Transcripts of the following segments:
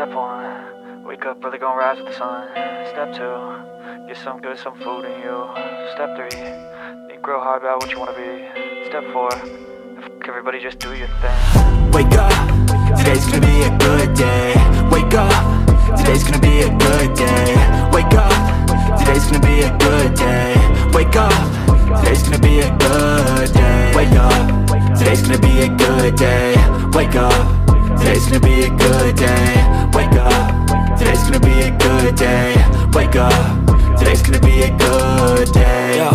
Step 1, wake up early, gonna rise with the sun. Step 2, get some good, some food in you. Step 3, think real hard about what you wanna be. Step 4, fuck everybody, just do your thing. Wake up, today's gonna be a good day. Wake up, today's gonna be a good day. Wake up, today's gonna be a good day. Wake up, today's gonna be a good day. Wake up, today's gonna be a good day. Wake up, today's gonna be a good day. Wake up, today's gonna be a good day. Wake up, today's gonna be a good day. Yo,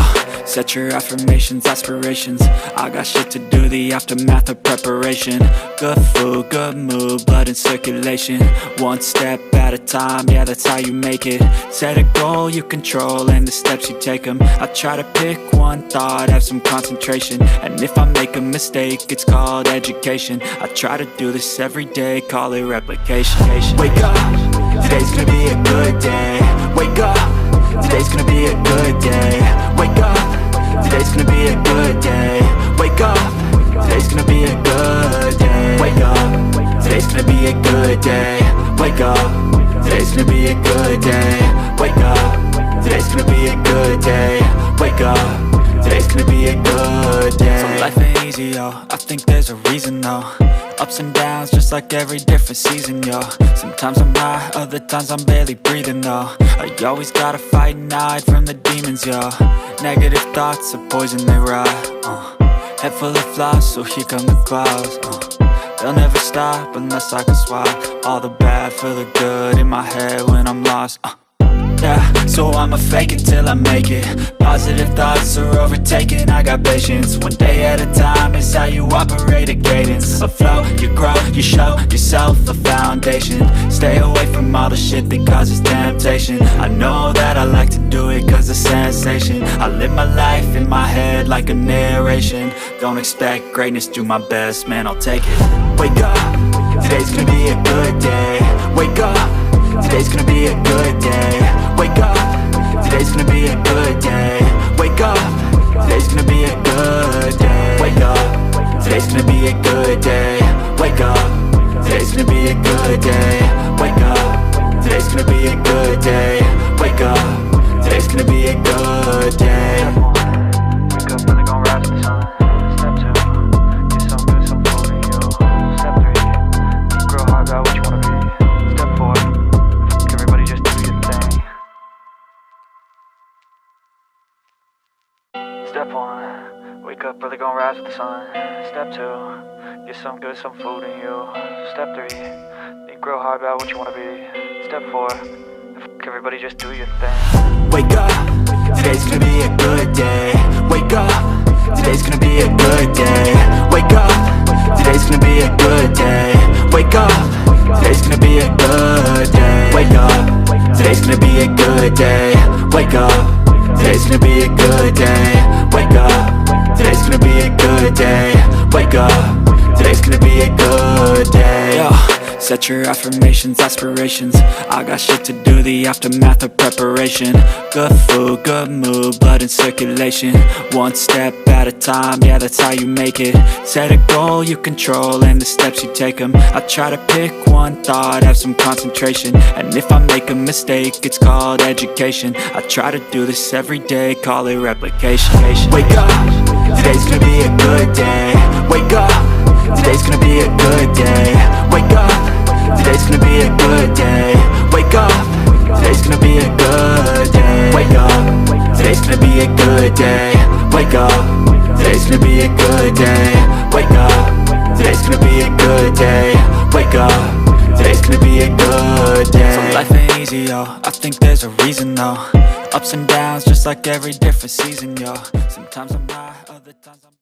set your affirmations, aspirations. I got shit to do, the aftermath of preparation. Good food, good mood, blood in circulation. One step at a time, yeah, that's how you make it. Set a goal you control and the steps you take them. I try to pick one thought, have some concentration. And if I make a mistake, it's called education. I try to do this every day, call it replication. Wake up, today's gonna be a good day. Wake up, today's gonna be a good day. Wake up, today's gonna be a good day. Wake up, today's gonna be a good day. Wake up, today's gonna be a good day. Wake up, today's gonna be a good day. Wake up, today's gonna be a good day. Wake up, today's gonna be a good day. So life ain't easy, yo, I think there's a reason though. Ups and downs, just like every different season, yo. Sometimes I'm high, other times I'm barely breathing, though. I always gotta fight and hide from the demons, yo. Negative thoughts are poison, they ride, Head full of flies, so here come the clouds, They'll never stop unless I can swap all the bad for the good in my head when I'm lost, Yeah, so I'ma fake it till I make it. Positive thoughts are overtaken, I got patience. One day at a time is how you operate a cadence. A flow, you grow, you show yourself a foundation. Stay away from all the shit that causes temptation. I know that I like to do it cause it's sensation. I live my life in my head like a narration. Don't expect greatness, do my best, man, I'll take it. Wake up, today's gonna be a good day. Wake up, today's gonna be a good day. Wake up, today's gonna be a good day. Wake up, today's gonna be a good day. Wake up, today's gonna be a good day. Wake up, today's gonna be a good day. Wake up, today's gonna be a good day. Wake up, today's gonna be a good day. Wake up early, gonna rise with the sun. Step 2, get some good, some food in you. Step 3, think real hard about what you wanna be. Step 4, fuck everybody, just do your thing. Step 1, wake up early, gonna rise with the sun. Step 2, get some good, some food in you. Step 3, think real hard about what you wanna be. Step 4, fuck everybody, just do your thing. Wake up, today's gonna be a good day. Wake up, today's gonna be a good day. Wake up, today's gonna be a good day. Wake up, today's gonna be a good day. Wake up, today's gonna be a good day. Wake up, today's gonna be a good day. Wake up, today's gonna be a good day. Wake up, today's gonna be a good day. Yo, set your affirmations, aspirations. I got shit to do, the aftermath of preparation. Good food, good mood, blood in circulation. One step at a time, yeah, that's how you make it. Set a goal you control and the steps you take them. I try to pick one thought, have some concentration. And if I make a mistake, it's called education. I try to do this every day, call it replication. Wake up, today's gonna be a good day. Wake up, today's gonna be a good day. Wake up, today's gonna be a good day. Wake up, today's gonna be a good day. Wake up, today's gonna be a good day. Wake up, today's gonna be a good day. Wake up, today's gonna be a good day. Wake up, today's gonna be a good day. So life ain't easy, yo, I think there's a reason though. Ups and downs, just like every different season, yo. Sometimes I'm high, other times I'm